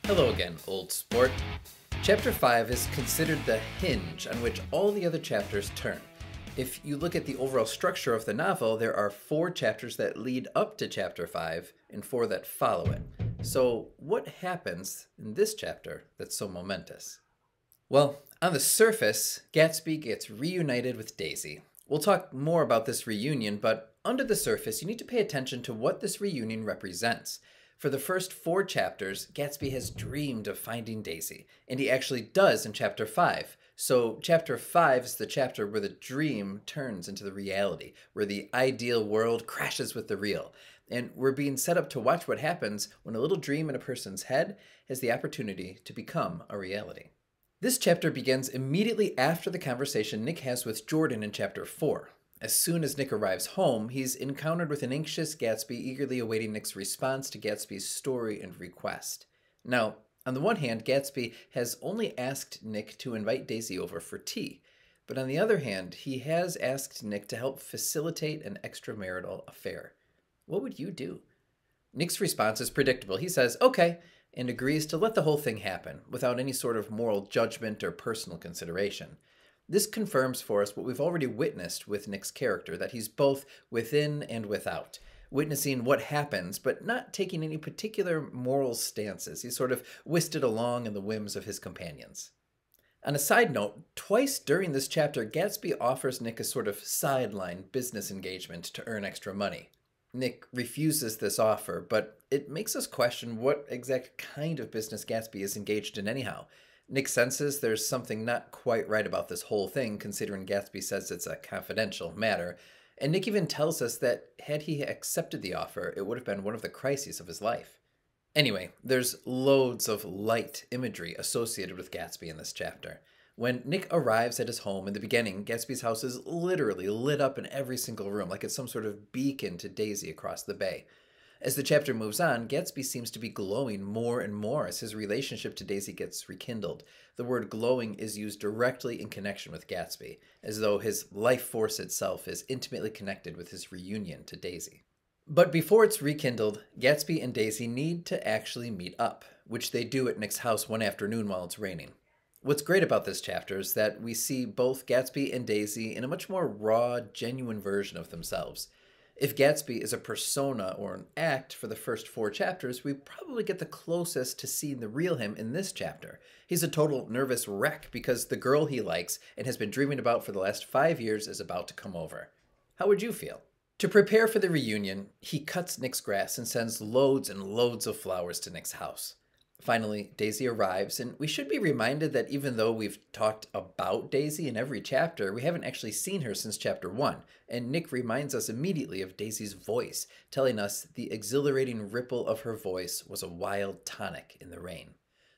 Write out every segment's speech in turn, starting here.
Hello again, old sport. Chapter 5 is considered the hinge on which all the other chapters turn. If you look at the overall structure of the novel, there are 4 chapters that lead up to Chapter 5 and 4 that follow it. So what happens in this chapter that's so momentous? Well, on the surface, Gatsby gets reunited with Daisy. We'll talk more about this reunion, but under the surface, you need to pay attention to what this reunion represents. For the first 4 chapters, Gatsby has dreamed of finding Daisy, and he actually does in Chapter 5. So Chapter 5 is the chapter where the dream turns into the reality, where the ideal world crashes with the real. And we're being set up to watch what happens when a little dream in a person's head has the opportunity to become a reality. This chapter begins immediately after the conversation Nick has with Jordan in Chapter 4. As soon as Nick arrives home, he's encountered with an anxious Gatsby eagerly awaiting Nick's response to Gatsby's story and request. Now, on the one hand, Gatsby has only asked Nick to invite Daisy over for tea, but on the other hand, he has asked Nick to help facilitate an extramarital affair. What would you do? Nick's response is predictable. He says, okay, and agrees to let the whole thing happen without any sort of moral judgment or personal consideration. This confirms for us what we've already witnessed with Nick's character, that he's both within and without, witnessing what happens, but not taking any particular moral stances. He's sort of whisked along in the whims of his companions. On a side note, twice during this chapter, Gatsby offers Nick a sort of sideline business engagement to earn extra money. Nick refuses this offer, but it makes us question what exact kind of business Gatsby is engaged in anyhow. Nick senses there's something not quite right about this whole thing, considering Gatsby says it's a confidential matter, and Nick even tells us that had he accepted the offer, it would have been one of the crises of his life. Anyway, there's loads of light imagery associated with Gatsby in this chapter. When Nick arrives at his home in the beginning, Gatsby's house is literally lit up in every single room, like it's some sort of beacon to Daisy across the bay. As the chapter moves on, Gatsby seems to be glowing more and more as his relationship to Daisy gets rekindled. The word glowing is used directly in connection with Gatsby, as though his life force itself is intimately connected with his reunion to Daisy. But before it's rekindled, Gatsby and Daisy need to actually meet up, which they do at Nick's house one afternoon while it's raining. What's great about this chapter is that we see both Gatsby and Daisy in a much more raw, genuine version of themselves. If Gatsby is a persona or an act for the first 4 chapters, we probably get the closest to seeing the real him in this chapter. He's a total nervous wreck because the girl he likes and has been dreaming about for the last 5 years is about to come over. How would you feel? To prepare for the reunion, he cuts Nick's grass and sends loads and loads of flowers to Nick's house. Finally, Daisy arrives, and we should be reminded that even though we've talked about Daisy in every chapter, we haven't actually seen her since Chapter 1, and Nick reminds us immediately of Daisy's voice, telling us the exhilarating ripple of her voice was a wild tonic in the rain.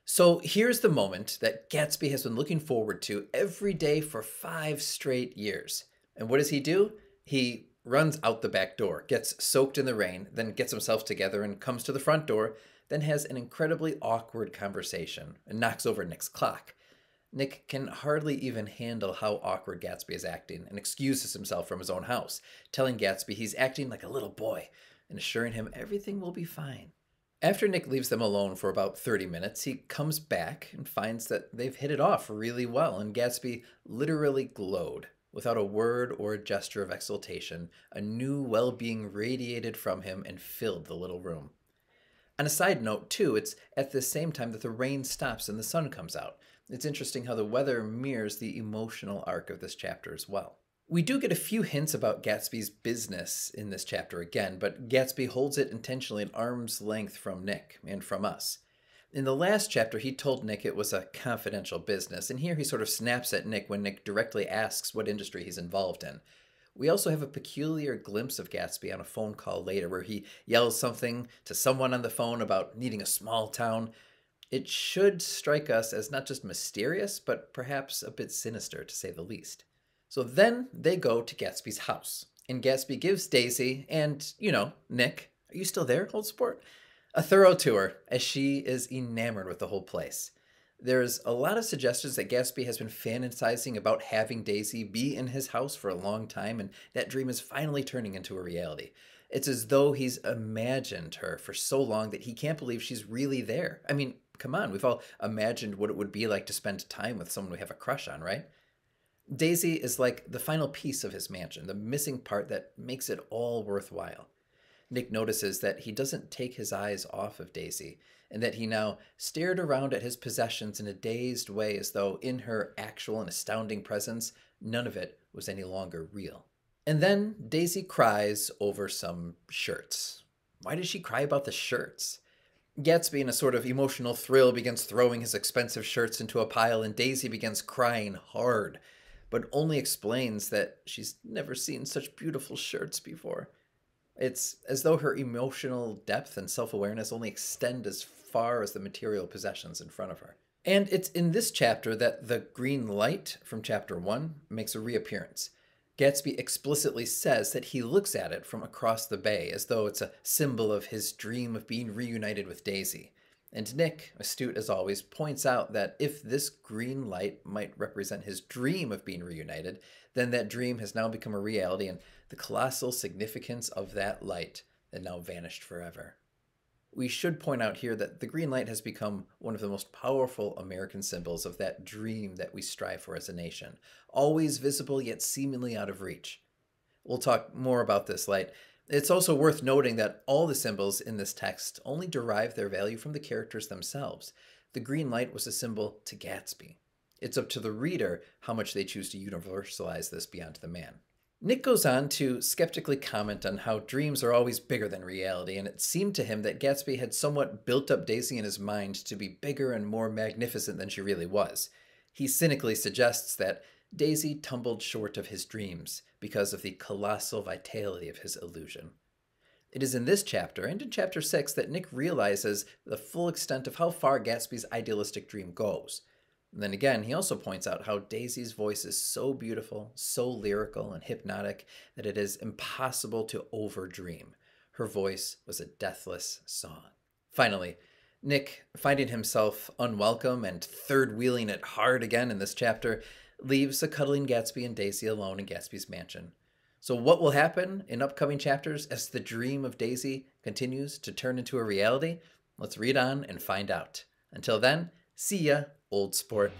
So here's the moment that Gatsby has been looking forward to every day for 5 straight years. And what does he do? He runs out the back door, gets soaked in the rain, then gets himself together and comes to the front door, then has an incredibly awkward conversation and knocks over Nick's clock. Nick can hardly even handle how awkward Gatsby is acting and excuses himself from his own house, telling Gatsby he's acting like a little boy and assuring him everything will be fine. After Nick leaves them alone for about 30 minutes, he comes back and finds that they've hit it off really well, and Gatsby literally glowed. Without a word or a gesture of exultation, a new well-being radiated from him and filled the little room. On a side note, too, it's at the same time that the rain stops and the sun comes out. It's interesting how the weather mirrors the emotional arc of this chapter as well. We do get a few hints about Gatsby's business in this chapter again, but Gatsby holds it intentionally at arm's length from Nick and from us. In the last chapter, he told Nick it was a confidential business, and here he sort of snaps at Nick when Nick directly asks what industry he's involved in. We also have a peculiar glimpse of Gatsby on a phone call later where he yells something to someone on the phone about needing a small town. It should strike us as not just mysterious, but perhaps a bit sinister, to say the least. So then they go to Gatsby's house, and Gatsby gives Daisy and, Nick, are you still there, old sport? A thorough tour, as she is enamored with the whole place. There's a lot of suggestions that Gatsby has been fantasizing about having Daisy be in his house for a long time, and that dream is finally turning into a reality. It's as though he's imagined her for so long that he can't believe she's really there. I mean, Come on, we've all imagined what it would be like to spend time with someone we have a crush on, right? Daisy is like the final piece of his mansion, the missing part that makes it all worthwhile. Nick notices that he doesn't take his eyes off of Daisy, and that he now stared around at his possessions in a dazed way as though in her actual and astounding presence, none of it was any longer real. And then Daisy cries over some shirts. Why does she cry about the shirts? Gatsby, in a sort of emotional thrill, begins throwing his expensive shirts into a pile, and Daisy begins crying hard, but only explains that she's never seen such beautiful shirts before. It's as though her emotional depth and self-awareness only extend as far as the material possessions in front of her. And it's in this chapter that the green light from chapter 1 makes a reappearance. Gatsby explicitly says that he looks at it from across the bay, as though it's a symbol of his dream of being reunited with Daisy. And Nick, astute as always, points out that if this green light might represent his dream of being reunited, then that dream has now become a reality, and the colossal significance of that light had now vanished forever. We should point out here that the green light has become one of the most powerful American symbols of that dream that we strive for as a nation, always visible yet seemingly out of reach. We'll talk more about this light. It's also worth noting that all the symbols in this text only derive their value from the characters themselves. The green light was a symbol to Gatsby. It's up to the reader how much they choose to universalize this beyond the man. Nick goes on to skeptically comment on how dreams are always bigger than reality, and it seemed to him that Gatsby had somewhat built up Daisy in his mind to be bigger and more magnificent than she really was. He cynically suggests that Daisy tumbled short of his dreams because of the colossal vitality of his illusion. It is in this chapter, and in chapter 6, that Nick realizes the full extent of how far Gatsby's idealistic dream goes. And then again, he also points out how Daisy's voice is so beautiful, so lyrical and hypnotic, that it is impossible to overdream. Her voice was a deathless song. Finally, Nick, finding himself unwelcome and third-wheeling it hard again in this chapter, leaves a cuddling Gatsby and Daisy alone in Gatsby's mansion. So what will happen in upcoming chapters as the dream of Daisy continues to turn into a reality? Let's read on and find out. Until then, see ya, old sport.